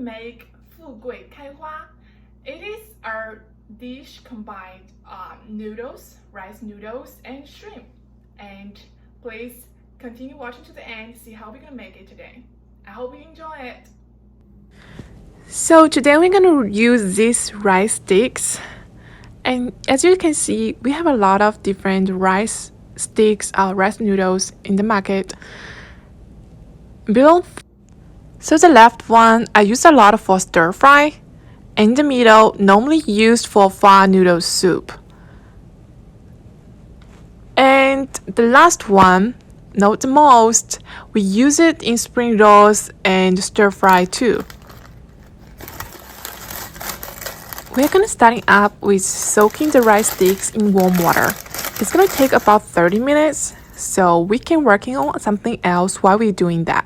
make 富贵开花. It is our dish combined noodles, rice noodles, and shrimp. And please continue watching to the end to see how we're gonna make it today. I hope you enjoy it. So today we're gonna use these rice sticks, and as you can see, we have a lot of different rice sticks or rice noodles in the market. So the left one I use a lot for stir fry, and the middle normally used for pho noodle soup. And the last one, not the most, we use it in spring rolls and stir fry too. We're gonna starting up with soaking the rice sticks in warm water. It's gonna take about 30 minutes, so we can working on something else while we're doing that.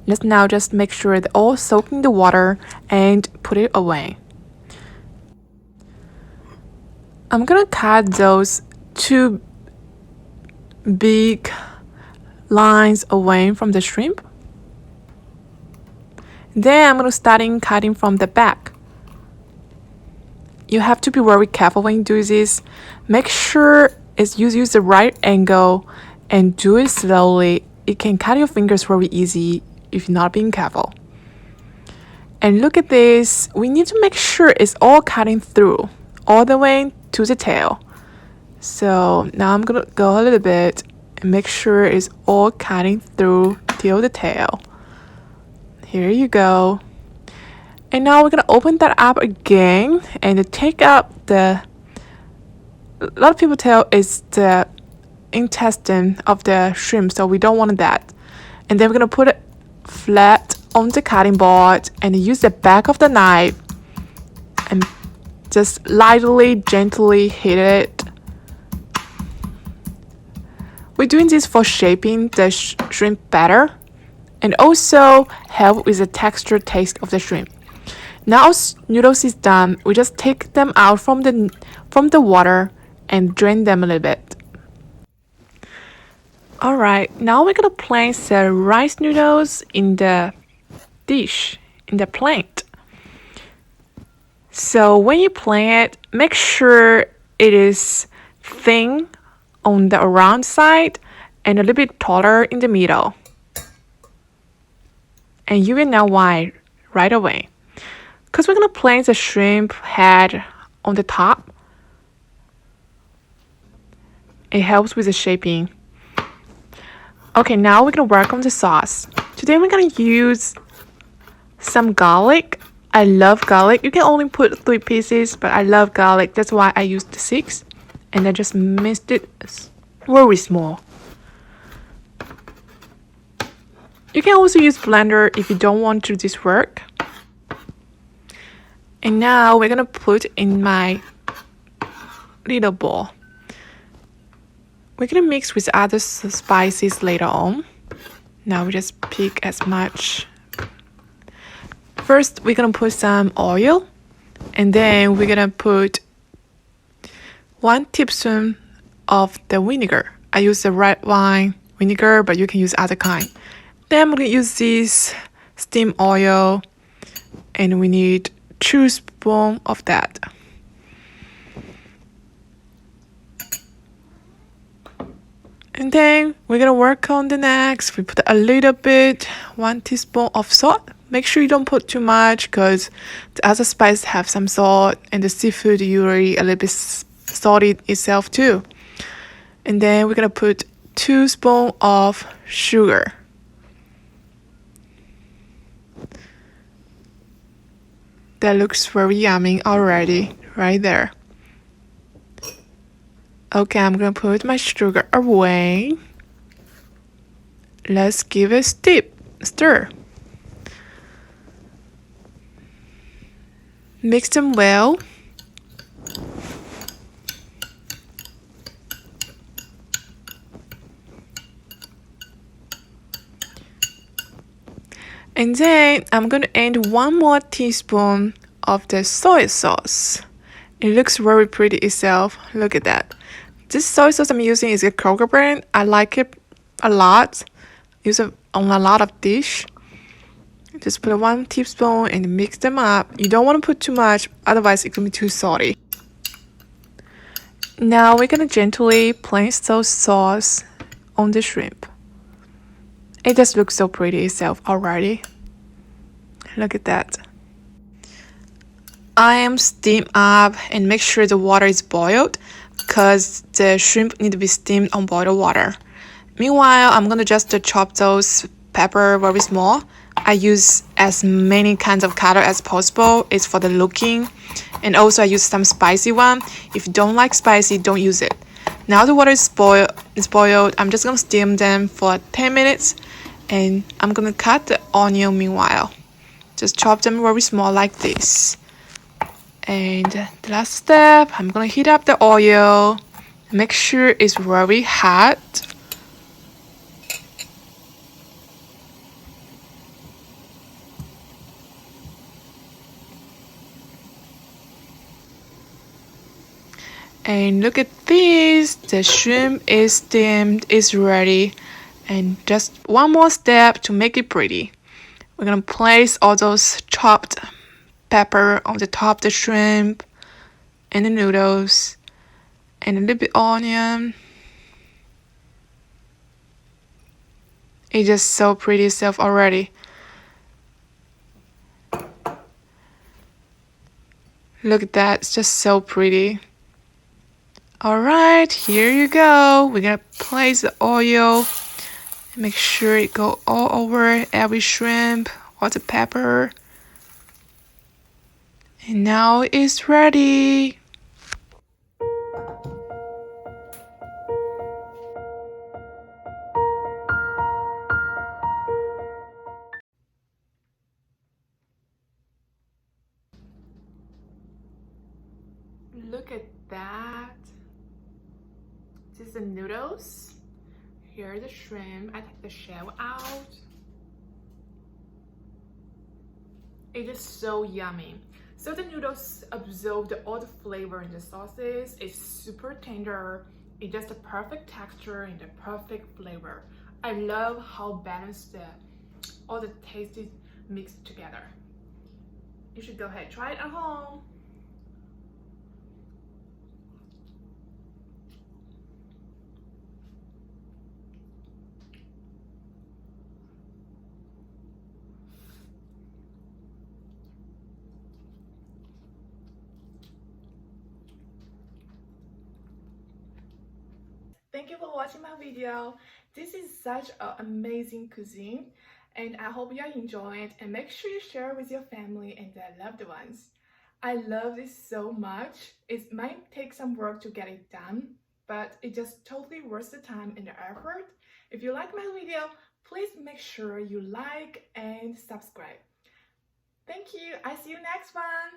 Let's now just make sure they're all soaked in the water and put it away. I'm gonna cut those two big lines away from the shrimp. Then I'm gonna starting cutting from the back. You have to be very careful when you do this. Make sure you use the right angle and do it slowly. It can cut your fingers very easy if you're not being careful. And look at this. We need to make sure it's all cutting through all the way to the tail. So now I'm gonna go a little bit and make sure it's all cutting through till the tail. Here you go. And now we're gonna open that up again and take out a lot of people tell it's the intestine of the shrimp, so we don't want that. And then we're gonna put it flat on the cutting board and use the back of the knife and just lightly, gently hit it. We're doing this for shaping the shrimp better and also help with the texture taste of the shrimp. Now noodles is done, we just take them out from the water and drain them a little bit. Alright, now we're gonna place the rice noodles in the dish, in the plate. So when you plate it, make sure it is thin on the around side and a little bit taller in the middle. And you will know why right away. Because we're going to place the shrimp head on the top. It helps with the shaping. Okay, now we're going to work on the sauce. Today we're going to use some garlic. I love garlic. You can only put 3 pieces, but I love garlic. That's why I used 6. And I just minced it very small. You can also use blender if you don't want to do this work. And now we're gonna put in my little bowl. We're gonna mix with other spices later on. Now we just pick as much. First, we're gonna put some oil, and then we're gonna put 1 teaspoon of the vinegar. I use the red wine vinegar, but you can use other kind. Then I'm gonna use this steam oil, and we need 2 spoons of that. And then we're gonna work on the next. We put a little bit, 1 teaspoon of salt. Make sure you don't put too much because the other spices have some salt and the seafood usually a little bit salty itself too. And then we're gonna put 2 spoons of sugar. That looks very yummy already, right there. Okay, I'm gonna put my sugar away. Let's give it a stir. Mix them well. And then I'm going to add 1 more teaspoon of the soy sauce. It looks very pretty itself. Look at that. This soy sauce I'm using is a Kroger brand. I like it a lot. Use it on a lot of dish. Just put 1 teaspoon and mix them up. You don't want to put too much, otherwise it's gonna be too salty. Now we're gonna gently place those sauce on the shrimp. It just looks so pretty itself already. Look at that. I am steam up and make sure the water is boiled because the shrimp need to be steamed on boiled water. Meanwhile, I'm gonna just chop those pepper very small. I use as many kinds of color as possible. It's for the looking. And also I use some spicy one. If you don't like spicy, don't use it. Now the water is boiled. I'm just gonna steam them for 10 minutes. And I'm gonna cut the onion meanwhile. Just chop them very small like this. And the last step, I'm gonna heat up the oil. Make sure it's very hot. And look at this, the shrimp is steamed, it's ready. And just one more step to make it pretty. We're gonna place all those chopped pepper on the top of the shrimp and the noodles and a little bit onion. It's just so pretty itself already. Look at that, it's just so pretty. Alright, here you go. We're gonna place the oil. Make sure it go all over every shrimp, all the pepper. And now it's ready. Look at that. This is the noodles. Here are the shrimp. I take the shell out. It is so yummy. So the noodles absorbed all the flavor in the sauces. It's super tender. It's just a perfect texture and a perfect flavor. I love how balanced all the tastes mixed together. You should go ahead, try it at home. Thank you for watching my video. This is such an amazing cuisine and I hope you enjoy it, and make sure you share with your family and their loved ones. I love this so much. It might take some work to get it done, but it just totally worth the time and the effort. If you like my video, please make sure you like and subscribe. Thank you. I see you next one.